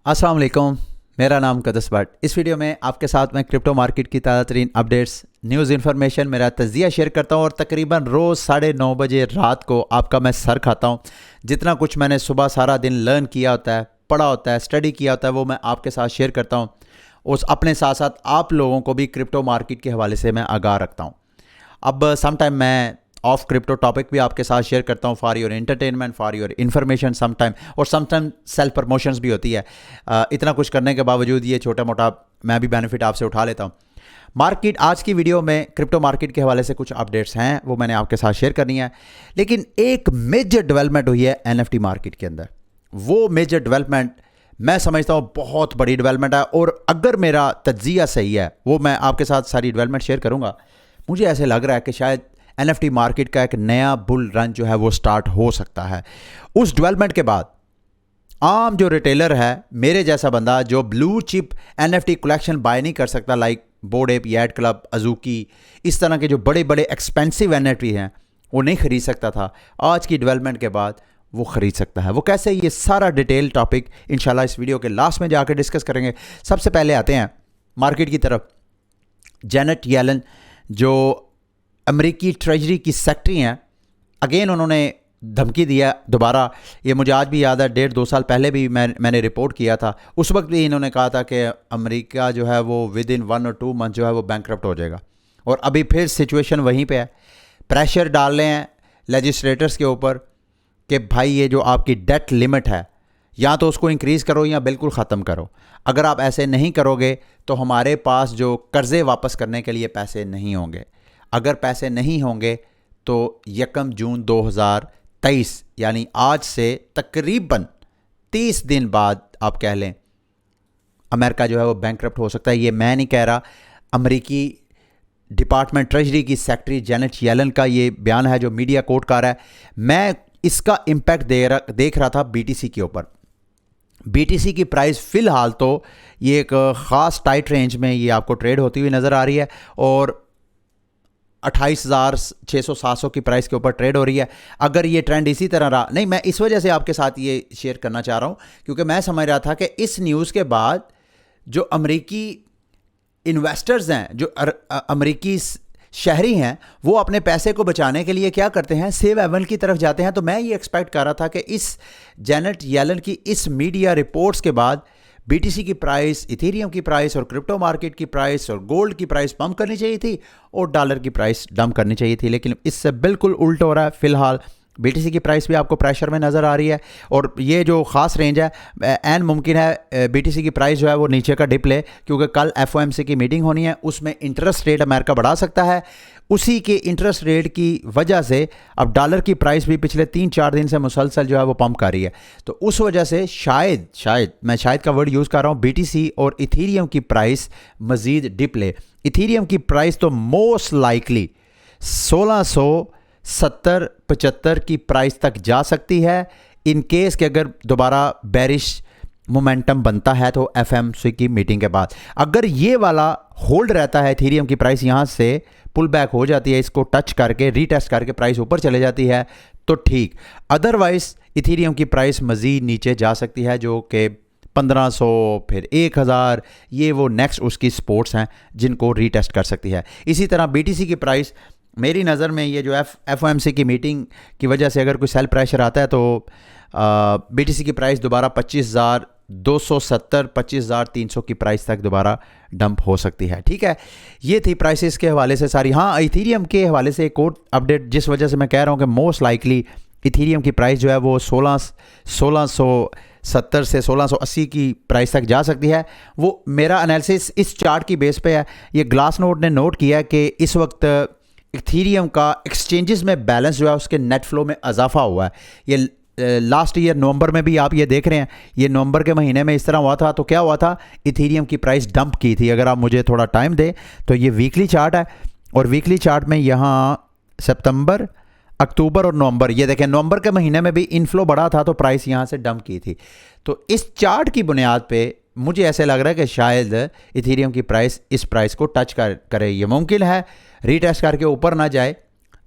अस्सलाम वालेकुम। मेरा नाम कदस भट्ट। इस वीडियो में आपके साथ मैं क्रिप्टो मार्केट की ताज़ा तरीन अपडेट्स, न्यूज़ इन्फॉर्मेशन, मेरा तजिया शेयर करता हूँ और तकरीबन रोज़ 9:30 बजे रात को आपका मैं सर खाता हूँ। जितना कुछ मैंने सुबह सारा दिन लर्न किया होता है, पढ़ा होता है, स्टडी किया होता है, वो मैं आपके साथ शेयर करता हूँ। उस अपने साथ साथ आप लोगों को भी क्रिप्टो मार्केट के हवाले से मैं आगाह रखता हूँ। अब समटाइम मैं ऑफ क्रिप्टो टॉपिक भी आपके साथ शेयर करता हूँ for your entertainment, for your information sometime, और समटाइम सेल्फ प्रमोशंस भी होती है। इतना कुछ करने के बावजूद ये छोटा मोटा मैं भी बेनिफिट आपसे उठा लेता हूँ। मार्केट आज की वीडियो में क्रिप्टो मार्केट के हवाले से कुछ अपडेट्स हैं, वो मैंने आपके साथ शेयर करनी है। लेकिन एक मेजर डेवलपमेंट हुई है NFT मार्केट के अंदर। वो मेजर डेवलपमेंट मैं समझता हूँ बहुत बड़ी डेवलपमेंट है, और अगर मेरा तज्जिया सही है, वो मैं आपके साथ सारी डेवलपमेंट शेयर करूँगा। मुझे ऐसे लग रहा है कि शायद NFT मार्केट का एक नया बुल रन जो है वो स्टार्ट हो सकता है। उस डेवलपमेंट के बाद आम जो रिटेलर है, मेरे जैसा बंदा जो blue chip NFT collection buy नहीं कर सकता, like bored ape, yacht club, Azuki, इस तरह के जो बड़े बड़े एक्सपेंसिव NFT हैं, वो नहीं खरीद सकता था। आज की डेवलपमेंट के बाद वो खरीद सकता है। वो कैसे, ये सारा डिटेल टॉपिक इंशाल्लाह इस वीडियो के लास्ट में जाकर डिस्कस करेंगे। सबसे पहले आते हैं मार्केट की तरफ। जेनेट येलन जो अमेरिकी ट्रेजरी की सेक्रेटरी हैं, अगेन उन्होंने धमकी दिया दोबारा। ये मुझे आज भी याद है, 1.5-2 साल पहले भी मैंने रिपोर्ट किया था। उस वक्त भी इन्होंने कहा था कि अमेरिका जो है वो विद इन 1 और 2 मंथ जो है वो बैंकरप्ट हो जाएगा। और अभी फिर सिचुएशन वहीं पे है। प्रेशर डाल रहे हैं लेजिस्लेटर्स के ऊपर कि भाई ये जो आपकी डेट लिमिट है, या तो उसको इंक्रीज़ करो या बिल्कुल ख़त्म करो। अगर आप ऐसे नहीं करोगे तो हमारे पास जो कर्ज़े वापस करने के लिए पैसे नहीं होंगे। अगर पैसे नहीं होंगे तो 1 जून 2023 यानी आज से तकरीबन 30 दिन बाद आप कह लें, अमेरिका जो है वो बैंकरप्ट हो सकता है। ये मैं नहीं कह रहा, अमेरिकी डिपार्टमेंट ट्रेजरी की सेक्रेटरी जेनेट येलन का ये बयान है जो मीडिया कोट कर रहा है। मैं इसका इम्पैक्ट देख रहा था BTC के ऊपर। BTC की प्राइस फ़िलहाल तो ये एक ख़ास टाइट रेंज में ये आपको ट्रेड होती हुई नज़र आ रही है, और 28,600-700 की प्राइस के ऊपर ट्रेड हो रही है। अगर ये ट्रेंड इसी तरह रहा, नहीं, मैं इस वजह से आपके साथ ये शेयर करना चाह रहा हूँ क्योंकि मैं समझ रहा था कि इस न्यूज़ के बाद जो अमेरिकी इन्वेस्टर्स हैं, जो अमेरिकी शहरी हैं, वो अपने पैसे को बचाने के लिए क्या करते हैं, सेव हेवन की तरफ जाते हैं। तो मैं ये एक्सपेक्ट कर रहा था कि इस जेनेट येलन की इस मीडिया रिपोर्ट्स के बाद BTC की प्राइस, इथेरियम की प्राइस और क्रिप्टो मार्केट की प्राइस और गोल्ड की प्राइस पंप करनी चाहिए थी और डॉलर की प्राइस डंप करनी चाहिए थी। लेकिन इससे बिल्कुल उल्टा हो रहा है। फ़िलहाल BTC की प्राइस भी आपको प्रेशर में नज़र आ रही है, और ये जो ख़ास रेंज है, एन मुमकिन है BTC की प्राइस जो है वो नीचे का डिप ले, क्योंकि कल FOMC की मीटिंग होनी है, उसमें इंटरेस्ट रेट अमेरिका बढ़ा सकता है। उसी के इंटरेस्ट रेट की वजह से अब डॉलर की प्राइस भी पिछले 3-4 दिन से मुसलसल जो है वो पंप कर रही है। तो उस वजह से शायद मैं शायद का वर्ड यूज़ कर रहा हूँ, BTC और इथेरियम की प्राइस मज़ीद डिप ले। इथेरियम की प्राइस तो मोस्ट लाइकली 1670-75 की प्राइस तक जा सकती है, इन केस के अगर दोबारा बेरिश मोमेंटम बनता है तो FOMC की मीटिंग के बाद। अगर ये वाला होल्ड रहता है, इथेरियम की प्राइस यहाँ से पुल बैक हो जाती है, इसको टच करके रीटेस्ट करके प्राइस ऊपर चले जाती है तो ठीक। अदरवाइज इथेरियम की प्राइस मज़ीद नीचे जा सकती है, जो कि 1500 फिर 1000, ये वो नेक्स्ट उसकी सपोर्ट्स हैं जिनको रीटेस्ट कर सकती है। इसी तरह BTC की प्राइस मेरी नज़र में ये जो FOMC की मीटिंग की वजह से अगर कोई सेल प्रेशर आता है तो BTC की प्राइस दोबारा 25,270, 25,300 की प्राइस तक दोबारा डंप हो सकती है। ठीक है, ये थी प्राइसेस के हवाले से सारी। हाँ, इथेरियम के हवाले से एक और अपडेट, जिस वजह से मैं कह रहा हूँ कि मोस्ट लाइकली इथेरियम की प्राइस जो है वो 1670 से 1680 की प्राइस तक जा सकती है। वो मेरा एनालिसिस इस चार्ट की बेस पे है। ये ग्लास नोट ने नोट किया कि इस वक्त इथेरियम का एक्सचेंजेस में बैलेंस जो है उसके नेट फ्लो में इजाफा हुआ है। ये लास्ट ईयर नवंबर में भी आप ये देख रहे हैं, ये नवंबर के महीने में इस तरह हुआ था। तो क्या हुआ था, इथेरियम की प्राइस डंप की थी। अगर आप मुझे थोड़ा टाइम दें तो ये वीकली चार्ट है, और वीकली चार्ट में यहाँ सितंबर, अक्टूबर और नवंबर, ये देखें नवंबर के महीने में भी इनफ्लो बढ़ा था तो प्राइस यहाँ से डंप की थी। तो इस चार्ट की बुनियाद पे मुझे ऐसे लग रहा है कि शायद इथेरियम की प्राइस इस प्राइस को टच करे। ये मुमकिन है रीटेस्ट करके ऊपर ना जाए,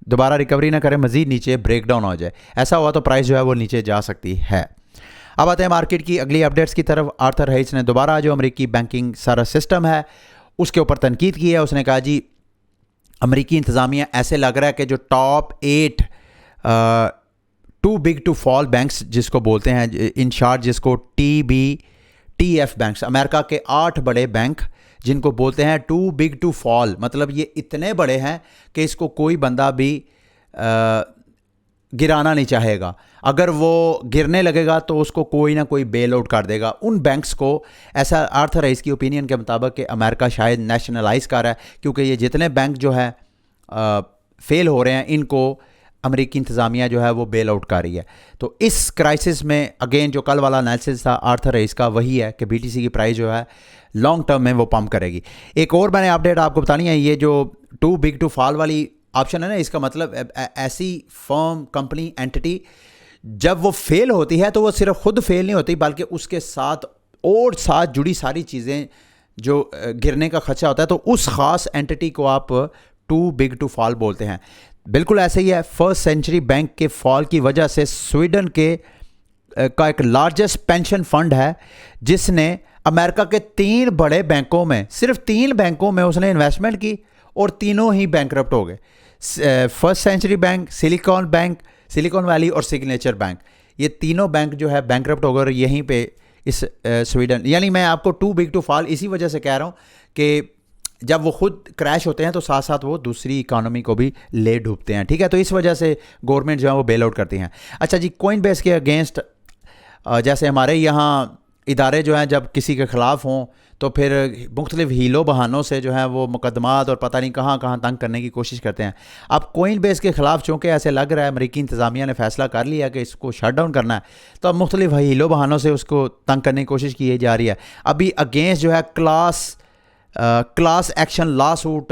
दोबारा रिकवरी ना करे, मज़ीद नीचे ब्रेक डाउन हो जाए। ऐसा हुआ तो प्राइस जो है वो नीचे जा सकती है। अब आते हैं मार्केट की अगली अपडेट्स की तरफ। आर्थर हैस ने दोबारा जो अमेरिकी बैंकिंग सारा सिस्टम है उसके ऊपर तनकीद की है। उसने कहा जी अमेरिकी इंतज़ामिया ऐसे लग रहा है कि जो top 8 too big to fall banks जिसको बोलते हैं, इन शॉर्ट जिसको TBTF बैंक्स, अमेरिका के 8 बड़े बैंक जिनको बोलते हैं टू बिग टू फॉल, मतलब ये इतने बड़े हैं कि इसको कोई बंदा भी गिराना नहीं चाहेगा। अगर वो गिरने लगेगा तो उसको कोई ना कोई बेल आउट कर देगा उन बैंक्स को। ऐसा आर्थर हैस की ओपिनियन के मुताबिक कि अमेरिका शायद नेशनलाइज कर रहा है, क्योंकि ये जितने बैंक जो है फेल हो रहे हैं इनको अमेरिकी इंतज़ामिया जो है वो बेल आउट कर रही है। तो इस क्राइसिस में अगेन जो कल वाला एनालिसिस था आर्थर हैस का वही है कि BTC की प्राइस जो है लॉन्ग टर्म में वो पम्प करेगी। एक और मैंने अपडेट आपको बतानी है, ये जो टू बिग टू फॉल वाली ऑप्शन है ना, इसका मतलब ऐसी फर्म, कंपनी, एंटिटी जब वो फेल होती है तो वो सिर्फ खुद फेल नहीं होती बल्कि उसके साथ और साथ जुड़ी सारी चीज़ें जो गिरने का खर्चा होता है, तो उस ख़ास एंटिटी को आप टू बिग टू फॉल बोलते हैं। बिल्कुल ऐसे ही है। फर्स्ट सेंचुरी बैंक के फॉल की वजह से स्वीडन का एक लार्जेस्ट पेंशन फंड है जिसने अमेरिका के 3 बड़े बैंकों में, सिर्फ 3 बैंकों में उसने इन्वेस्टमेंट की और तीनों ही बैंकरप्ट हो गए। First Century Bank, Silicon Valley और सिग्नेचर बैंक, ये तीनों बैंक जो है बैंकरप्ट हो गए। और यहीं पे इस स्वीडन, यानी मैं आपको टू बिग टू फॉल इसी वजह से कह रहा हूँ कि जब वो खुद क्रैश होते हैं तो साथ साथ वो दूसरी इकोनॉमी को भी ले डूबते हैं। ठीक है, तो इस वजह से गवर्नमेंट जो है वो बेल आउट करती हैं। अच्छा जी, कोइनबेस के अगेंस्ट जैसे हमारे यहाँ इदारे जो हैं जब किसी के ख़िलाफ़ हों तो फिर मुख्तलिफ हीलो बहानों से जो है वो मुकदमात और पता नहीं कहाँ कहाँ तंग करने की कोशिश करते हैं। अब कोइनबेस के ख़िलाफ़ चूँकि ऐसे लग रहा है अमेरिकी इंतज़ामिया ने फ़ैसला कर लिया कि इसको शट डाउन करना है, तो अब मुख्तलिफ हीलो बहानों से उसको तंग करने की कोशिश की जा रही है। अभी अगेंस्ट जो है class action law suit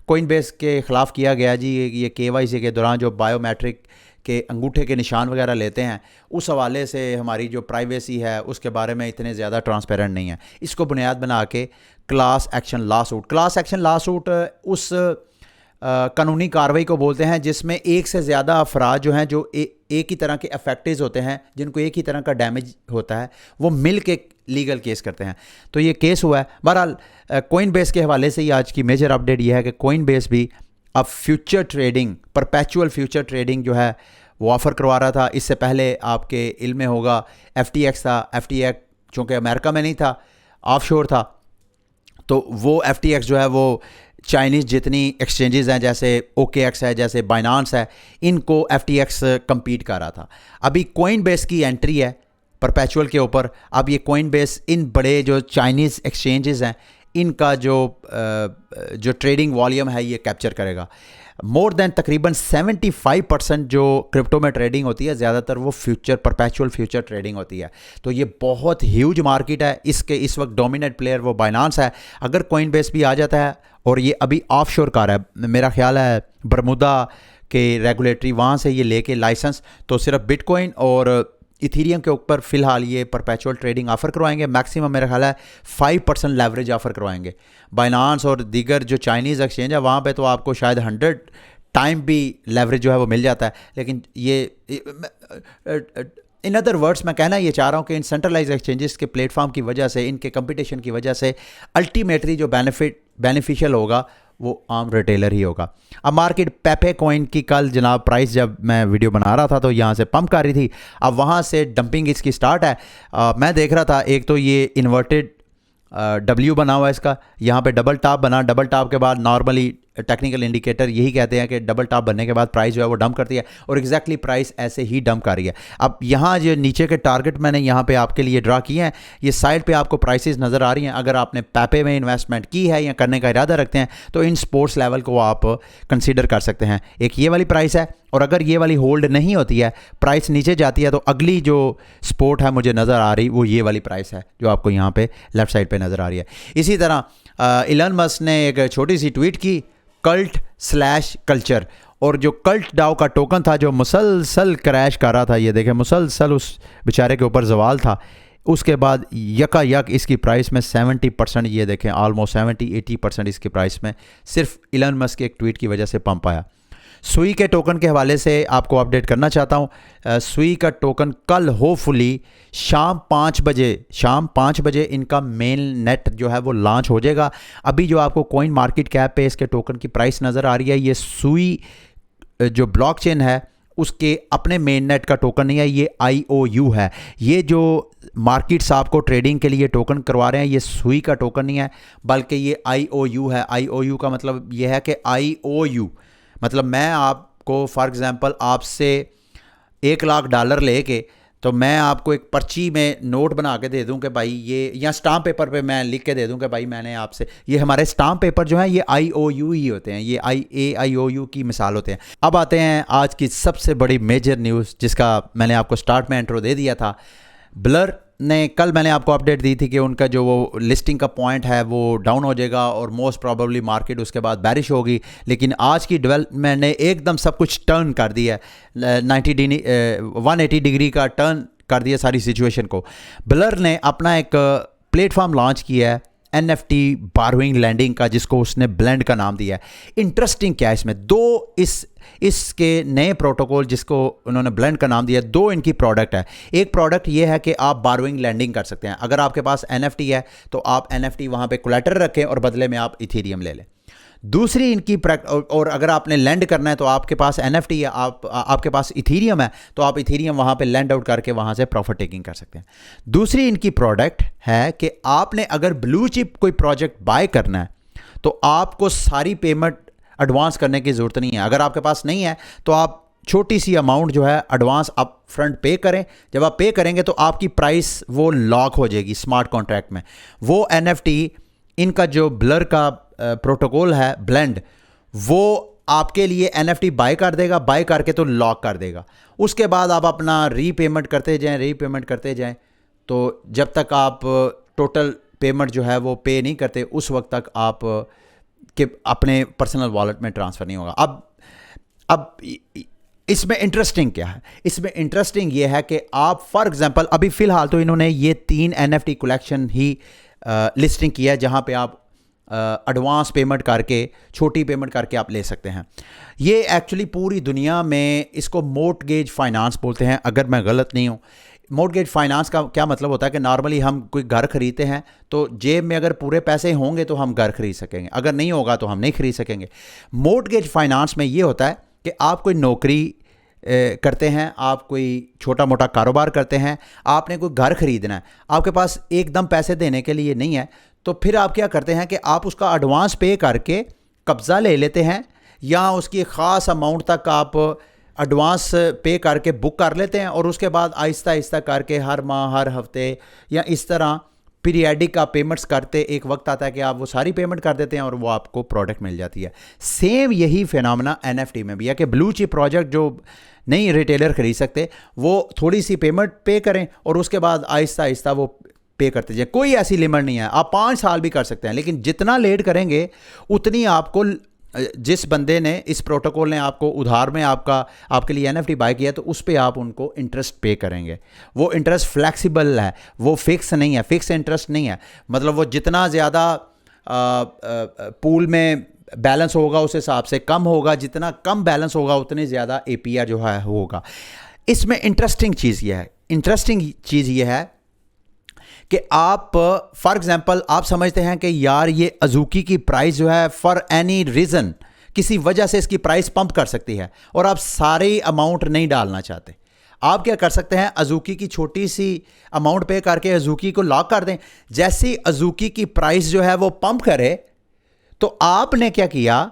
Coinbase के ख़िलाफ़ किया गया जी। ये KYC के दौरान जो बायोमेट्रिक के अंगूठे के निशान वगैरह लेते हैं, उस हवाले से हमारी जो प्राइवेसी है उसके बारे में इतने ज़्यादा ट्रांसपेरेंट नहीं है। इसको बुनियाद बना के क्लास एक्शन लॉ सूट उस कानूनी कार्रवाई को बोलते हैं जिसमें एक से ज़्यादा अफराद जो हैं जो एक ही तरह के अफेक्टेड होते हैं, जिनको एक ही तरह का डैमेज होता है, वो मिल के लीगल केस करते हैं। तो ये केस हुआ है। बहरहाल कोइनबेस के हवाले से ही आज की मेजर अपडेट ये है कि कोइनबेस भी अब future trading, perpetual future trading जो है वो ऑफ़र करवा रहा था। इससे पहले आपके इल्म में होगा FTX था। FTX चूँकि अमेरिका में नहीं था, ऑफशोर था, तो वो FTX जो है वो चाइनीज़ जितनी एक्सचेंजेस हैं जैसे OKX है, जैसे बाइनांस है, इनको FTX कम्पीट कर रहा था। अभी कोइनबेस की एंट्री है परपेचुअल के ऊपर। अब ये कोइनबेस इन बड़े जो चाइनीज़ एक्सचेंजेस हैं इनका जो ट्रेडिंग वॉल्यूम है ये कैप्चर करेगा। मोर देन तकरीबन 75% जो क्रिप्टो में ट्रेडिंग होती है ज़्यादातर वो परपेचुअल फ्यूचर ट्रेडिंग होती है। तो ये बहुत ह्यूज मार्केट है। इसके इस वक्त डोमिनेट प्लेयर वो बाइनांस है। अगर कोइनबेस भी आ जाता है और ये अभी ऑफशोर कर रहा है, मेरा ख्याल है बरमुदा के रेगुलेटरी वहाँ से ये लेके लाइसेंस, तो सिर्फ बिटकॉइन और इथीरियम के ऊपर फ़िलहाल ये परपेचुअल ट्रेडिंग ऑफ़र करवाएंगे। मैक्सिमम मेरा ख्याल है 5% लेवरेज ऑफ़र करवाएंगे। बाइनांस और दीगर जो चाइनीज़ एक्सचेंज है वहाँ पे तो आपको शायद 100 टाइम भी लेवरेज जो है वो मिल जाता है। लेकिन ये इन अदर वर्ड्स मैं कहना ये चाह रहा हूँ कि इन सेंट्रलाइज एक्सचेंजेस के प्लेटफॉर्म की वजह से, इनके कंपटीशन की वजह से अल्टीमेटली जो बेनिफिशियल होगा वो आम रिटेलर ही होगा। अब मार्केट पेपे कॉइन की कल जनाब प्राइस जब मैं वीडियो बना रहा था तो यहाँ से पंप कर रही थी, अब वहाँ से डंपिंग इसकी स्टार्ट है। मैं देख रहा था एक तो ये इन्वर्टेड W बना हुआ है इसका, यहाँ पे डबल टॉप बना, डबल टॉप के बाद नॉर्मली टेक्निकल इंडिकेटर यही कहते हैं कि डबल टॉप बनने के बाद प्राइस जो है वो डंप करती है और एग्जैक्टली प्राइस ऐसे ही डंप कर रही है। अब यहाँ जो नीचे के टारगेट मैंने यहाँ पे आपके लिए ड्रा किए हैं, ये साइड पे आपको प्राइसेस नज़र आ रही हैं। अगर आपने पेपे में इन्वेस्टमेंट की है या करने का इरादा रखते हैं तो इन स्पोर्ट्स लेवल को आप कंसीडर कर सकते हैं। एक ये वाली प्राइस है और अगर ये वाली होल्ड नहीं होती है, प्राइस नीचे जाती है, तो अगली जो स्पोर्ट है मुझे नज़र आ रही वो ये वाली प्राइस है जो आपको यहाँ पे लेफ्ट साइड पे नज़र आ रही है। इसी तरह इलन मस्क ने एक छोटी सी ट्वीट की, कल्ट/कल्चर, और जो कल्ट डाउ का टोकन था जो मुसलसल क्रैश कर रहा था, ये देखें मुसलसल उस बेचारे के ऊपर जवाल था, उसके बाद यकायक इसकी प्राइस में 70%, ये देखें ऑलमोस्ट 70-80% इसकी प्राइस में सिर्फ इलन मस्क के एक ट्वीट की वजह से पंप आया। सुई के टोकन के हवाले से आपको अपडेट करना चाहता हूँ। सुई का टोकन कल होपफुली शाम 5 बजे इनका मेन नेट जो है वो लॉन्च हो जाएगा। अभी जो आपको कॉइन मार्केट कैप पे इसके टोकन की प्राइस नज़र आ रही है, ये सुई जो ब्लॉकचेन है उसके अपने मेन नेट का टोकन नहीं है, ये IOU है। ये जो मार्केट्स आपको ट्रेडिंग के लिए टोकन करवा रहे हैं ये सुई का टोकन नहीं है, बल्कि ये IOU है। IOU का मतलब ये है कि IOU मतलब मैं आपको फॉर एग्ज़ाम्पल आपसे $1,00,000 लेके तो मैं आपको एक पर्ची में नोट बना के दे दूं कि भाई ये, या स्टाम्प पेपर पे मैं लिख के दे दूं कि भाई मैंने आपसे, ये हमारे स्टाम्प पेपर जो हैं ये IOU ही होते हैं, ये IOU की मिसाल होते हैं। अब आते हैं आज की सबसे बड़ी मेजर न्यूज़ जिसका मैंने आपको स्टार्ट में इंट्रो दे दिया था। ब्लर ने कल मैंने आपको अपडेट दी थी कि उनका जो वो लिस्टिंग का पॉइंट है वो डाउन हो जाएगा और मोस्ट प्रॉबेबली मार्केट उसके बाद बैरिश होगी, लेकिन आज की डेवलपमेंट ने एकदम सब कुछ टर्न कर दिया, 180 डिग्री का टर्न कर दिया सारी सिचुएशन को। ब्लर ने अपना एक प्लेटफॉर्म लॉन्च किया है NFT बारोइंग लैंडिंग का, जिसको उसने ब्लेंड का नाम दिया है। इंटरेस्टिंग क्या है इसमें, दो इसके नए प्रोटोकॉल जिसको उन्होंने ब्लेंड का नाम दिया, दो इनकी प्रोडक्ट है। एक प्रोडक्ट ये है कि आप बारोइंग लैंडिंग कर सकते हैं। अगर आपके पास NFT है तो आप NFT वहाँ पे कोलैटरल रखें और बदले में आप इथेरियम ले लें। दूसरी इनकी और अगर आपने लैंड करना है तो आपके पास NFT है, आपके पास इथेरियम है तो आप इथेरियम वहाँ पे लैंड आउट करके वहाँ से प्रॉफिट टेकिंग कर सकते हैं। दूसरी इनकी प्रोडक्ट है कि आपने अगर ब्लू चिप कोई प्रोजेक्ट बाय करना है तो आपको सारी पेमेंट एडवांस करने की ज़रूरत नहीं है। अगर आपके पास नहीं है तो आप छोटी सी अमाउंट जो है एडवांस अप फ्रंट पे करें। जब आप पे करेंगे तो आपकी प्राइस वो लॉक हो जाएगी स्मार्ट कॉन्ट्रैक्ट में। वो NFT इनका जो ब्लर का प्रोटोकॉल है ब्लेंड, वो आपके लिए NFT बाय कर देगा, बाय करके तो लॉक कर देगा। उसके बाद आप अपना रीपेमेंट करते जाएं तो जब तक आप टोटल पेमेंट जो है वो पे नहीं करते उस वक्त तक आप के अपने पर्सनल वॉलेट में ट्रांसफ़र नहीं होगा। अब इसमें इंटरेस्टिंग क्या है, इसमें इंटरेस्टिंग ये है कि आप फॉर एग्जांपल अभी फ़िलहाल तो इन्होंने ये 3 NFT कलेक्शन ही लिस्टिंग किया है जहाँ पे आप एडवांस पेमेंट करके, छोटी पेमेंट करके आप ले सकते हैं। ये एक्चुअली पूरी दुनिया में इसको मोर्टगेज फाइनेंस बोलते हैं, अगर मैं गलत नहीं हूँ। मोर्टगेज फाइनेंस का क्या मतलब होता है कि नॉर्मली हम कोई घर खरीदते हैं तो जेब में अगर पूरे पैसे होंगे तो हम घर खरीद सकेंगे, अगर नहीं होगा तो हम नहीं खरीद सकेंगे। मोर्टगेज फाइनेंस में ये होता है कि आप कोई नौकरी करते हैं, आप कोई छोटा मोटा कारोबार करते हैं, आपने कोई घर खरीदना है, आपके पास एकदम पैसे देने के लिए नहीं है, तो फिर आप क्या करते हैं कि आप उसका एडवांस पे करके कब्ज़ा ले लेते हैं या उसकी ख़ास अमाउंट तक आप एडवांस पे करके बुक कर लेते हैं और उसके बाद आहिस्ता आहिस्ता करके हर माह, हर हफ्ते या इस तरह पीरियडिक आप पेमेंट्स करते एक वक्त आता है कि आप वो सारी पेमेंट कर देते हैं और वो आपको प्रोडक्ट मिल जाती है। सेम यही फिनोमेना NFT में भी है कि ब्लू चिप प्रोजेक्ट जो नहीं रिटेलर खरीद सकते वो थोड़ी सी पेमेंट पे करें और उसके बाद आहिस्ता आहिस्ता वो पे करते जाए। कोई ऐसी लिमिट नहीं है, आप 5 साल भी कर सकते हैं, लेकिन जितना लेट करेंगे उतनी आपको, जिस बंदे ने इस प्रोटोकॉल ने आपको उधार में आपके लिए NFT बाय किया तो उस पर आप उनको इंटरेस्ट पे करेंगे। वो इंटरेस्ट फ्लेक्सिबल है, वो फिक्स नहीं है, फिक्स इंटरेस्ट नहीं है। मतलब वो जितना ज़्यादा पूल में बैलेंस होगा उस हिसाब से कम होगा, जितना कम बैलेंस होगा उतनी ज़्यादा APR जो है होगा। इसमें इंटरेस्टिंग चीज़ ये है कि आप फॉर एग्जांपल आप समझते हैं कि यार ये अज़ूकी की प्राइस जो है फॉर एनी रीज़न किसी वजह से इसकी प्राइस पंप कर सकती है और आप सारी अमाउंट नहीं डालना चाहते। आप क्या कर सकते हैं, अज़ूकी की छोटी सी अमाउंट पे करके अज़ूकी को लॉक कर दें। जैसी अज़ूकी की प्राइस जो है वो पंप करे तो आपने क्या किया,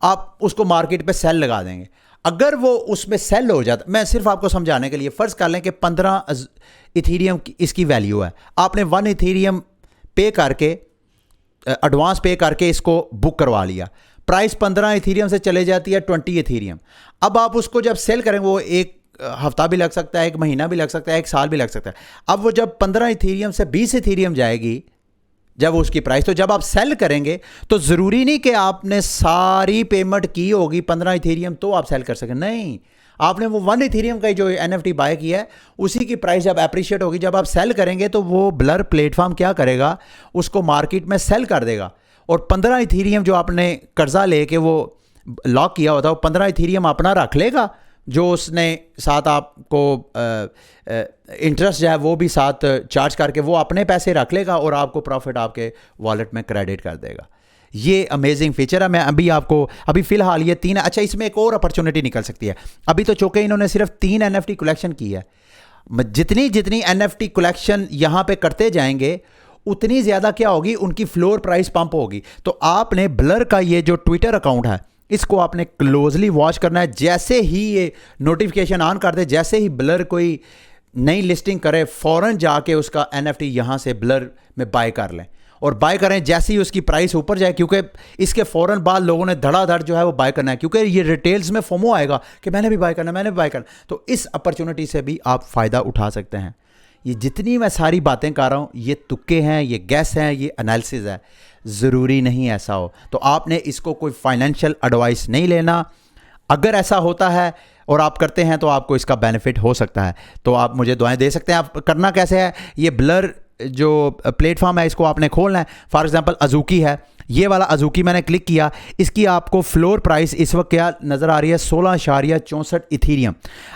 आप उसको मार्केट पे सेल लगा देंगे। अगर वो उसमें सेल हो जाता, मैं सिर्फ आपको समझाने के लिए फ़र्ज़ कर लें कि 15 इथेरियम इसकी वैल्यू है, आपने 1 इथेरियम पे करके एडवांस पे करके इसको बुक करवा लिया, प्राइस 15 इथेरियम से चले जाती है 20 इथेरियम। अब आप उसको जब सेल करेंगे वो एक हफ्ता भी लग सकता है, 1 महीना भी लग सकता है, 1 साल भी लग सकता है। अब वो जब 15 इथेरियम से 20 इथेरियम जाएगी जब उसकी प्राइस, तो जब आप सेल करेंगे तो ज़रूरी नहीं कि आपने सारी पेमेंट की होगी 15 इथेरियम तो आप सेल कर सकें, नहीं, आपने वो 1 इथेरियम का जो NFT बाय किया है उसी की प्राइस जब अप्रिशिएट होगी, जब आप सेल करेंगे तो वो ब्लर प्लेटफॉर्म क्या करेगा, उसको मार्केट में सेल कर देगा और 15 इथेरियम जो आपने कर्जा लेके वो लॉक किया होता है वो 15 इथीरियम अपना रख लेगा, जो उसने साथ आपको इंटरेस्ट जो है वो भी साथ चार्ज करके वो अपने पैसे रख लेगा और आपको प्रॉफिट आपके वॉलेट में क्रेडिट कर देगा। ये अमेजिंग फीचर है। मैं अभी फ़िलहाल ये 3, अच्छा इसमें एक और अपॉर्चुनिटी निकल सकती है। अभी तो चूँकि इन्होंने सिर्फ 3 NFT कलेक्शन की है, जितनी NFT कलेक्शन यहाँ पे करते जाएंगे उतनी ज़्यादा क्या होगी, उनकी फ्लोर प्राइस पंप होगी। तो आपने ब्लर का ये जो ट्विटर अकाउंट है इसको आपने क्लोजली वॉच करना है। जैसे ही ये नोटिफिकेशन ऑन कर दे, जैसे ही ब्लर कोई नई लिस्टिंग करे, फ़ौरन जाके उसका NFT यहाँ से ब्लर में बाय कर लें और बाय करें जैसे ही उसकी प्राइस ऊपर जाए, क्योंकि इसके फ़ौरन बाद लोगों ने धड़ाधड़ जो है वो बाय करना है, क्योंकि ये रिटेल्स में फोमो आएगा कि मैंने भी बाय करना, मैंने भी बाय करना। तो इस अपॉर्चुनिटी से भी आप फ़ायदा उठा सकते हैं। ये जितनी मैं सारी बातें कर रहा हूँ ये तुक्के हैं, ये गैस हैं, ये एनालिसिस है, ज़रूरी नहीं ऐसा हो। तो आपने इसको कोई फाइनेंशियल एडवाइस नहीं लेना। अगर ऐसा होता है और आप करते हैं तो आपको इसका बेनिफिट हो सकता है, तो आप मुझे दुआएं दे सकते हैं। आप करना कैसे है, ये ब्लर जो प्लेटफॉर्म है इसको आपने खोलना है। फॉर एग्जांपल अजूकी है, ये वाला अजूकी मैंने क्लिक किया, इसकी आपको फ्लोर प्राइस इस वक्त क्या नज़र आ रही है, 16.64 इथीरियम।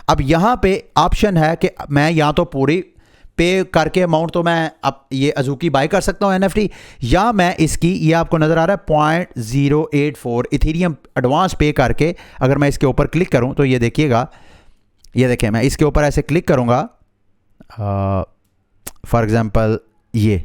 अब यहाँ पे ऑप्शन है कि मैं या तो पूरी पे करके अमाउंट तो मैं अब ये अजूकी बाय कर सकता हूँ NFT, या मैं इसकी ये आपको नज़र आ रहा है 0.084 इथीरियम एडवांस पे करके अगर मैं इसके ऊपर क्लिक करूँ तो ये देखिएगा, ये देखें मैं इसके ऊपर ऐसे क्लिक करूँगा फॉर एग्ज़ाम्पल ये,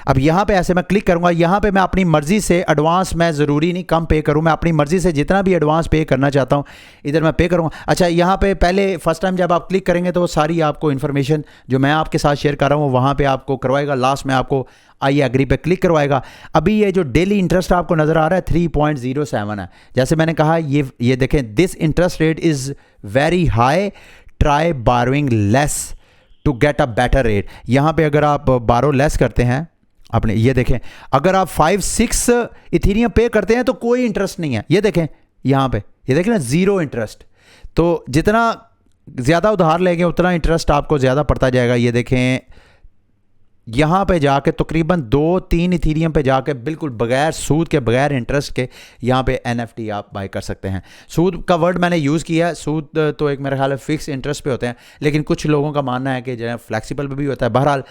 अब यहाँ पे ऐसे मैं क्लिक करूँगा, यहाँ पे मैं अपनी मर्ज़ी से एडवांस, मैं ज़रूरी नहीं कम पे करूँ, मैं अपनी मर्ज़ी से जितना भी एडवांस पे करना चाहता हूँ इधर मैं पे करूँगा। अच्छा यहाँ पे पहले फर्स्ट टाइम जब आप क्लिक करेंगे तो सारी आपको इन्फॉर्मेशन जो मैं आपके साथ शेयर कर रहा हूँ वहाँ पे आपको करवाएगा, लास्ट में आपको आई एग्री पे क्लिक करवाएगा। अभी ये जो डेली इंटरेस्ट आपको नज़र आ रहा है 3.07 है। जैसे मैंने कहा ये देखें, this interest rate is very high, try borrowing less to get a better rate. यहाँ पे अगर आप बारो लेस करते हैं आपने, ये देखें अगर आप 5-6 इथीरियम पे करते हैं तो कोई इंटरेस्ट नहीं है। ये देखें यहाँ पे, ये देखें ना, ज़ीरो इंटरेस्ट। तो जितना ज़्यादा उधार लेंगे उतना इंटरेस्ट आपको ज़्यादा पड़ता जाएगा। ये देखें यहाँ पे जाके तकरीबन 2-3 इथीरियम पे जाके बिल्कुल बगैर सूद के, बगैर इंटरेस्ट के यहाँ पे NFT आप बाय कर सकते हैं। सूद का वर्ड मैंने यूज़ किया, सूद तो एक मेरा ख्याल है फिक्स इंटरेस्ट पे होते हैं, लेकिन कुछ लोगों का मानना है कि जो है फ्लैक्सीबल भी होता है। बहरहाल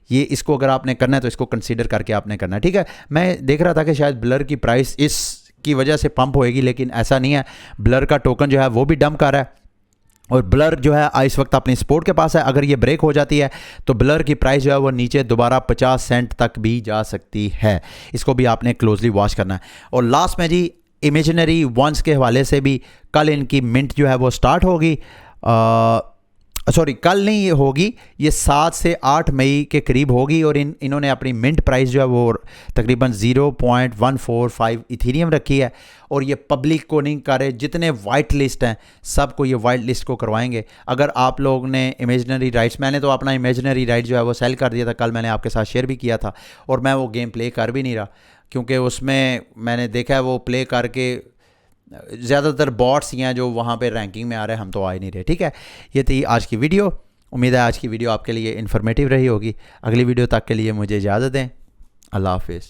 ये इसको अगर आपने करना है तो इसको कंसीडर करके आपने करना है, ठीक है। मैं देख रहा था कि शायद ब्लर की प्राइस इसकी वजह से पंप होएगी, लेकिन ऐसा नहीं है। ब्लर का टोकन जो है वो भी डंप कर रहा है और ब्लर जो है इस वक्त अपनी सपोर्ट के पास है। अगर ये ब्रेक हो जाती है तो ब्लर की प्राइस जो है वो नीचे दोबारा 50 सेंट तक भी जा सकती है। इसको भी आपने क्लोजली वॉच करना है। और लास्ट में जी इमेजिनरी वंस के हवाले से भी कल इनकी मिंट जो है वो स्टार्ट होगी, सॉरी कल नहीं ये होगी, ये 7 से 8 मई के करीब होगी। और इन्होंने अपनी मिंट प्राइस जो है वो तकरीबन 0.145 इथीरियम रखी है। और ये पब्लिक को नहीं कर रहे, जितने वाइट लिस्ट हैं सबको ये वाइट लिस्ट को करवाएंगे। अगर आप लोग ने इमेजिनरी राइट्स, मैंने तो अपना इमेजिनरी राइट जो है वो सेल कर दिया था, कल मैंने आपके साथ शेयर भी किया था, और मैं वो गेम प्ले कर भी नहीं रहा क्योंकि उसमें मैंने देखा है वो प्ले करके ज़्यादातर बॉट्स ही हैं जो वहाँ पे रैंकिंग में आ रहे हैं, हम तो आ ही नहीं रहे, ठीक है। ये थी आज की वीडियो। उम्मीद है आज की वीडियो आपके लिए इन्फॉर्मेटिव रही होगी। अगली वीडियो तक के लिए मुझे इजाज़त दें। अल्लाह हाफिज़।